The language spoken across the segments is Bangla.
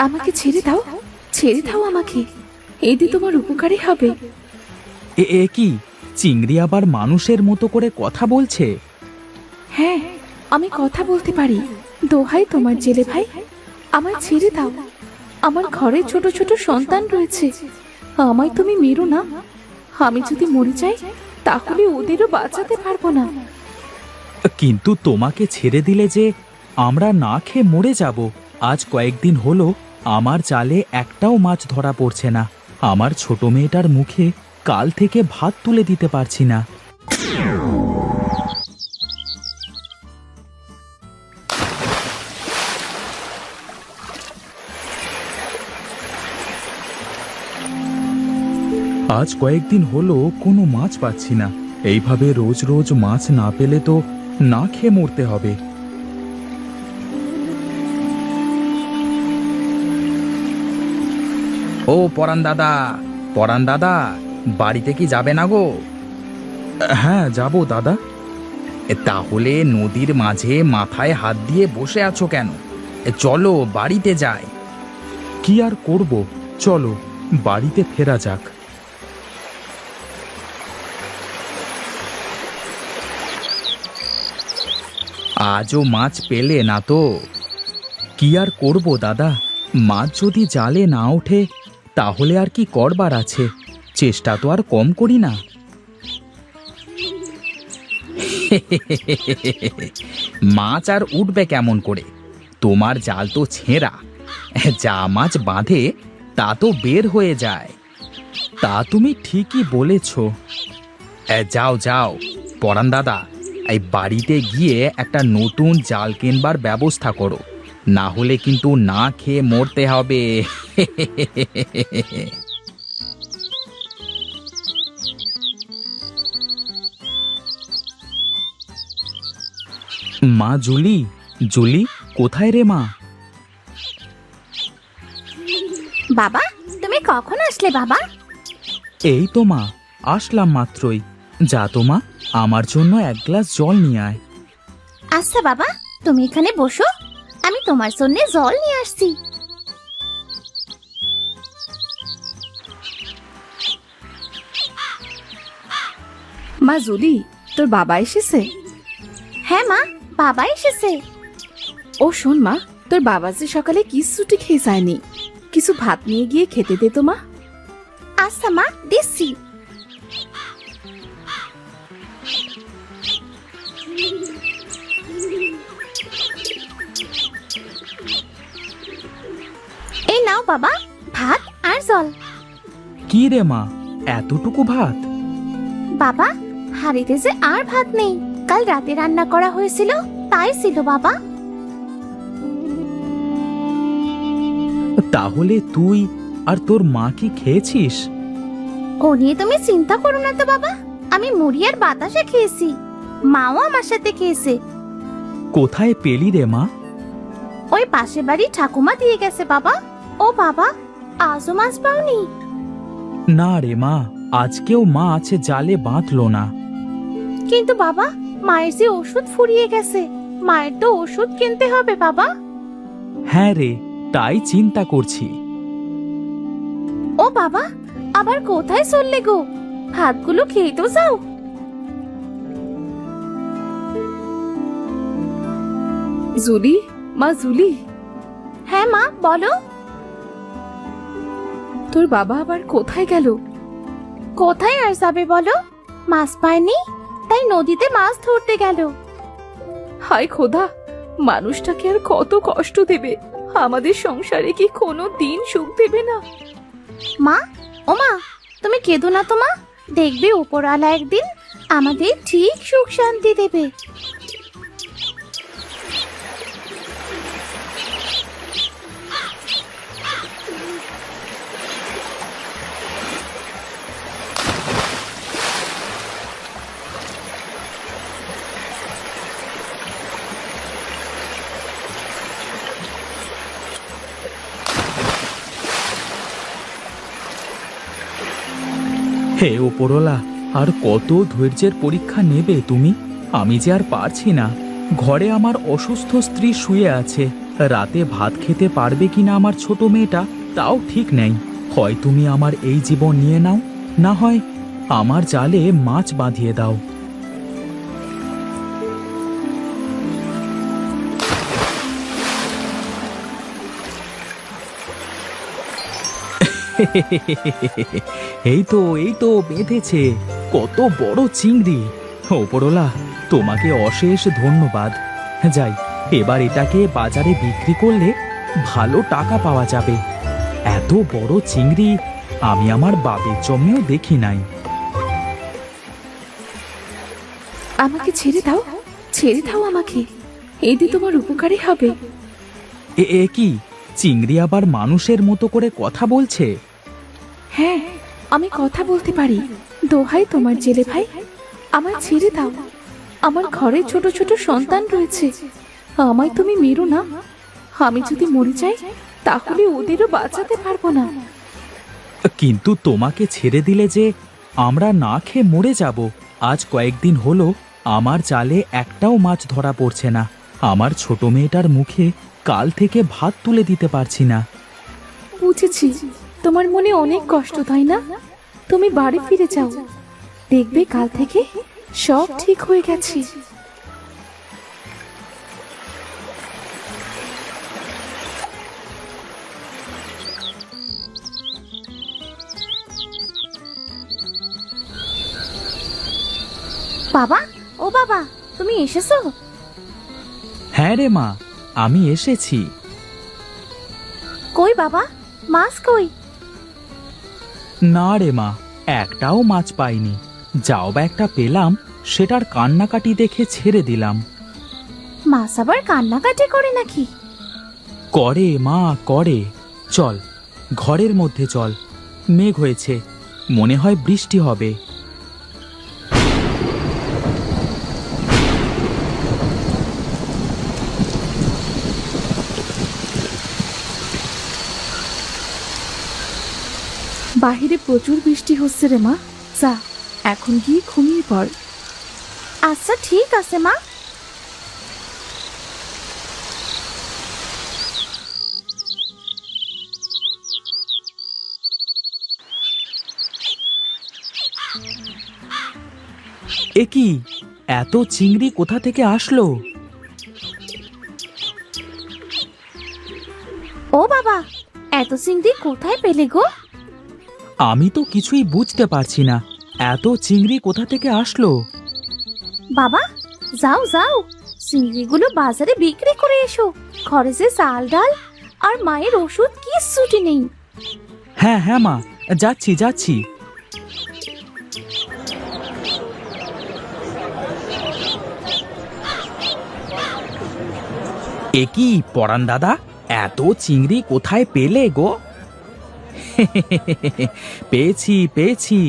আমাকে ছেড়ে দাও আমাকে। এতে তোমার উপকারই হবে। এ এ কি, চিংড়ি আবার মানুষের মতো করে কথা বলছে? হ্যাঁ, আমি কথা বলতে পারি। দোহাই তোমার জেলে ভাই, আমায় ছেড়ে দাও। আমার ঘরে ছোট ছোট সন্তান রয়েছে, আমায় তুমি মেরো না। আমি যদি মরে যাই তাহলে ওদেরও বাঁচাতে পারবো না। কিন্তু তোমাকে ছেড়ে দিলে যে আমরা না খেয়ে মরে যাব। আজ কয়েকদিন হলো আমার জালে একটাও মাছ ধরা পড়ছে না। আমার ছোট মেয়েটার মুখে কাল থেকে ভাত তুলে দিতে পারছি না। আজ কয়েকদিন হলো কোনো মাছ পাচ্ছি না। এইভাবে রোজ রোজ মাছ না পেলে তো না খেয়ে মরতে হবে। ও পরান দাদা, বাড়িতে কি যাবে না গো? হ্যাঁ, যাব দাদা। তাহলে নদীর মাঝে মাথায় হাত দিয়ে বসে আছো কেন? চলো বাড়িতে যাই। কি আর করব, চলো বাড়িতে ফেরা যাক। আজও মাছ পেলে না তো? কি আর করব দাদা, মাছ যদি জালে না ওঠে তাহলে আর কি করবার আছে? চেষ্টা তো আর কম করি না। মাছ আর উঠবে কেমন করে? তোমার জাল তো ছেঁড়া, যা মাছ বাঁধে তা তো বের হয়ে যায়। তা তুমি ঠিকই বলেছ। যাও যাও পরান দাদা, এই বাড়িতে গিয়ে একটা নতুন জাল কেনবার ব্যবস্থা করো, না হলে কিন্তু না খেয়ে মরতে হবে। মা জুলি, জুলি কোথায় রে মা? বাবা, তুমি কখন আসলে বাবা? এই তো মা, আসলাম মাত্রই। যা তো মা, আমার জন্য এক গ্লাস জল নিয়ে আয়। আচ্ছা বাবা, তুমি এখানে বসো, আমি তোমার জন্য জল নিয়ে আসছি। মা জুলি, তোর বাবা এসেছে? হ্যাঁ মা, বাবা এসেছে। ও শোন মা, তোর বাবা যে সকালে কিচ্ছুটি খেয়ে যায়নি, কিছু ভাত নিয়ে গিয়ে খেতে দে তো মা। আচ্ছা মা, দিচ্ছি। এই নাও বাবা, ভাত আর জল। কি রে মা, এতটুকু ভাত? বাবা, হাড়িতে যে আর ভাত নেই, কাল রাতে রান্না করা হয়েছিল তাই ছিল বাবা। তাহলে তুই আর তোর মা কি খেয়েছিস? ও নিয়ে তুমি চিন্তা করো না তো বাবা, আমি মুড়ি আর বাতাসা খেয়েছি, মাও আমার সাথে খেয়েছে। কোথায় পেলি রে মা? ওই পাশে বাড়ি ঠাকুমা দিয়ে গেছে বাবা। ও বাবা, আজও মাছ পাওনি? না রে মা, আজকেও মা আছে জালে বাঁধলো না। কিন্তু বাবা, মায়ের যে ওষুধ ফুরিয়ে গেছে, মায়ের তো ওষুধ কিনতে হবে বাবা। হ্যাঁ রে, তাই চিন্তা করছি। ও বাবা, আবার কোথায় চললে গো? ভাতগুলো খেয়ে তো যাও। জুলি, মা জুলি। হ্যাঁ মা, বলো। তোর বাবা আবার কোথায় গেল? কোথায় আর যাবে বলো, মাছ পায়নি তাই নদীতে মাছ ধরতে গেল। হায় খোদা, মানুষটাকে আর কত কষ্ট দেবে? আমাদের সংসারে কি কোনো দিন সুখ দেবে না? মা, ও মা, তুমি কেঁদো না তো মা, দেখবে উপরওয়ালা একদিন আমাদের ঠিক সুখ শান্তি দেবে। হে ওপরওয়ালা, আর কত ধৈর্যের পরীক্ষা নেবে তুমি? আমি যে আর পারছি না। ঘরে আমার অসুস্থ স্ত্রী শুয়ে আছে, রাতে ভাত খেতে পারবে কিনা আমার ছোট মেয়েটা তাও ঠিক নেই। হয় তুমি আমার এই জীবন নিয়ে নাও, না হয় আমার জালে মাছ বাঁধিয়ে দাও। এই তো বেঁধেছে, কত বড় চিংড়ি! ওপরওয়ালা, তোমাকে অশেষ ধন্যবাদ। যাই, এবার এটাকে বাজারে বিক্রি করলে ভালো টাকা পাওয়া যাবে। এত বড় চিংড়ি আমি আমার বাপের জন্মেও দেখি নাই। আমাকে ছেড়ে দাও আমাকে। এতে তোমার উপকারী হবে। এ কি, চিংড়ি আবার মানুষের মতো করে কথা বলছে? হ্যাঁ, আমি কথা বলতে পারি। দোহাই তোমার জেলে ভাই, আমায় ছেড়ে দাও। আমার ঘরে ছোট ছোট সন্তান রয়েছে, আমায় তুমি মেরো না। আমি যদি মরে যাই তাহলে ওদেরও বাঁচাতে পারবো না। কিন্তু তোমাকে ছেড়ে দিলে যে আমরা না খেয়ে মরে যাব। আজ কয়েকদিন হলো আমার জালে একটাও মাছ ধরা পড়ছে না। আমার ছোট মেয়েটার মুখে কাল থেকে ভাত তুলে দিতে পারছি না। বুঝেছি, তোমার মনে অনেক কষ্ট, তাই না? তুমি বাড়ি ফিরে যাও, দেখবে কাল থেকে সব ঠিক হয়ে গেছে। বাবা, ও বাবা, তুমি এসেছো? হ্যাঁ রে মা, আমি এসেছি। কই বাবা, মাছ কই? না রে মা, একটাও মাছ পাইনি। যাও বা একটা পেলাম, সেটার কান্নাকাটি দেখে ছেড়ে দিলাম। মাছ আবার কান্নাকাটি করে নাকি? করে মা, করে। চল, ঘরের মধ্যে চল। মেঘ হয়েছে, মনে হয় বৃষ্টি হবে। বাহিরে প্রচুর বৃষ্টি হচ্ছে রে মা। যা, এখন গিয়ে ঘুমিয়ে পড়। আচ্ছা ঠিক আছে মা। এ কি, এত চিংড়ি কোথা থেকে আসলো? ও বাবা, এত চিংড়ি কোথায় পেলে গো? আমি তো কিছুই বুঝতে পারছি না, এত চিংড়ি কোথা থেকে আসলো? বাবা, যাও যাও, চিংড়িগুলো বাজারে বিক্রি করে এসো। ঘরে যে চাল ডাল আর মায়ের ওষুধ কিচ্ছুটি নেই। হ্যাঁ হ্যাঁ মা, যাচ্ছি যাচ্ছি। এ কি পরান দাদা, এত চিংড়ি কোথায় পেলে গো? পেয়েছি।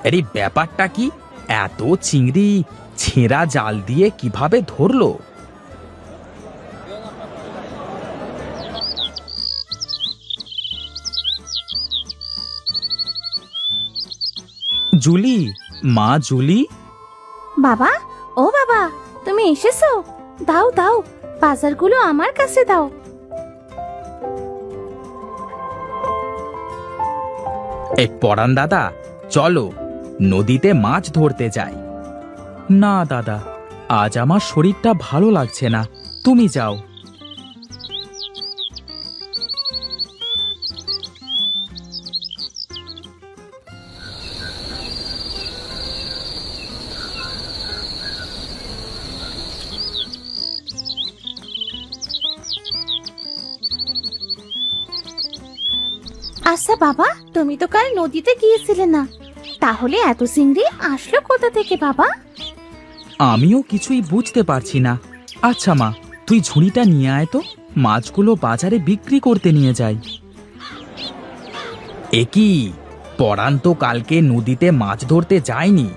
আরে ব্যাপারটা কি? এত চিংড়ি ছেঁড়া জাল দিয়ে কিভাবে ধরলো? জুলি, মা জুলি। বাবা, ও বাবা, তুমি এসেছো? দাও দাও, বাজারগুলো আমার কাছে দাও। এই পরান দাদা, চলো নদীতে মাছ ধরতে যাই। না দাদা, আজ আমার শরীরটা ভালো লাগছে না, তুমি যাও। আচ্ছা বাবা, তুমি তো কাল নদীতে গিয়েছিলে না, তাহলে এত চিংড়ি আসলো কোথা থেকে বাবা? আমিও কিছুই বুঝতে পারছি না। আচ্ছা মা, তুই ঝুড়িটা নিয়ে আয় তো, মাছগুলো বাজারে বিক্রি করতে নিয়ে যাই। এ কি, পরান তো কালকে নদীতে মাছ ধরতে যায়নি,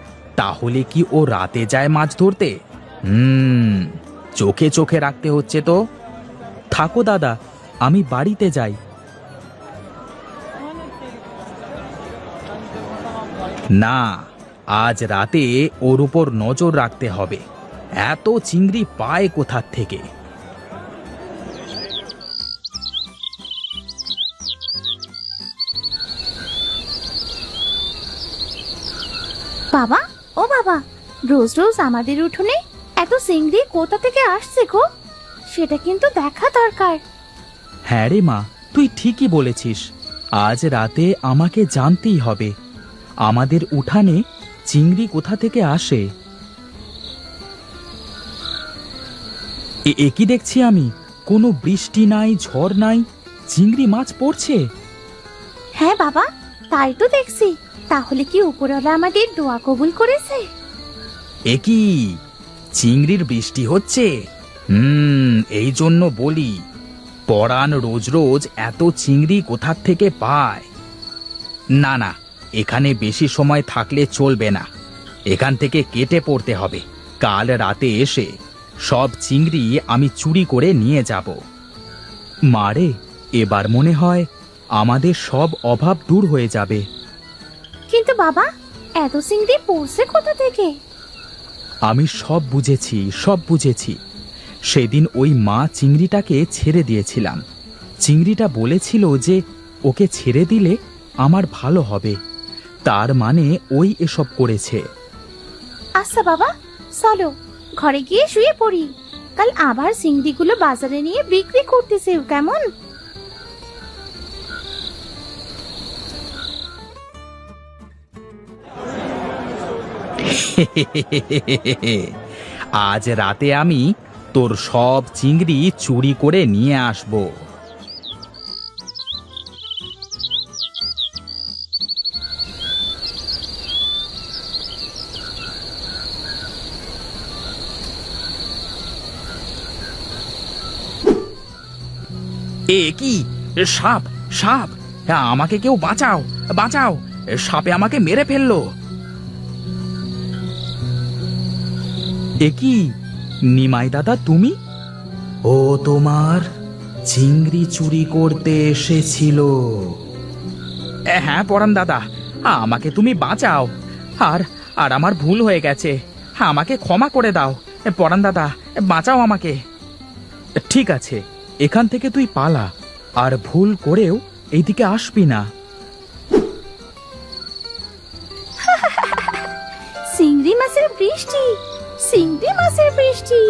তাহলে কি ও রাতে যায় মাছ ধরতে? চোখে চোখে রাখতে হচ্ছে তো। থাকো দাদা, আমি বাড়িতে যাই। না, আজ রাতে ওর উপর নজর রাখতে হবে। এত চিংড়ি পায় কোথা থেকে? বাবা, ও বাবা, রোজ রোজ আমাদের উঠোনে এত চিংড়ি কোথা থেকে আসছে গো? সেটা কিন্তু দেখা দরকার। হ্যাঁ রে মা, তুই ঠিকই বলেছিস। আজ রাতে আমাকে জানতেই হবে আমাদের উঠানে চিংড়ি কোথা থেকে আসে। এ কি দেখছি আমি? কোনো বৃষ্টি নাই, ঝড় নাই, চিংড়ি মাছ পড়ছে। হ্যাঁ বাবা, তাই তো দেখছি। তাহলে কি উপরওয়ালা আমাদের দোয়া কবুল করেছে? এ কি চিংড়ির বৃষ্টি হচ্ছে? এই জন্য বলি, পরাণ রোজ রোজ এত চিংড়ি কোথার থেকে পায়। না না, এখানে বেশি সময় থাকলে চলবে না। এখান থেকে কেটে পড়তে হবে। কাল রাতে এসে সব চিংড়ি আমি চুরি করে নিয়ে যাব। মারে, এবার মনে হয় আমাদের সব অভাব দূর হয়ে যাবে। কিন্তু বাবা, এত চিংড়ি পড়ছে কোথা থেকে? আমি সব বুঝেছি, সব বুঝেছি। সেদিন ওই মা চিংড়িটাকে ছেড়ে দিয়েছিলাম। চিংড়িটা বলেছিল যে ওকে ছেড়ে দিলে আমার ভালো হবে। তার মানে ওই এসব করেছে। আচ্ছা বাবা, চলো ঘরে গিয়ে শুয়ে পড়ি। কাল আবার চিংড়িগুলো বাজারে নিয়ে বিক্রি করতেছে, কেমন? আজ রাতে আমি তোর সব চিংড়ি চুরি করে নিয়ে আসব। এ কি? সাপ, সাপ! আমাকে কেউ বাঁচাও, বাঁচাও! সাপে আমাকে মেরে ফেললো। এ কি নিমাই দাদা, তুমি? ও তোমার চিংড়ি চুরি করতে এসেছিল? হ্যাঁ পরাণ দাদা, আমাকে তুমি বাঁচাও। আর আর আমার ভুল হয়ে গেছে, আমাকে ক্ষমা করে দাও। পরাণ দাদা, বাঁচাও আমাকে। ঠিক আছে, এখান থেকে তুই পালা, আর ভুল করেও এইদিকে আসবি না। চিংড়ি মাছের বৃষ্টি, চিংড়ি মাছের বৃষ্টি।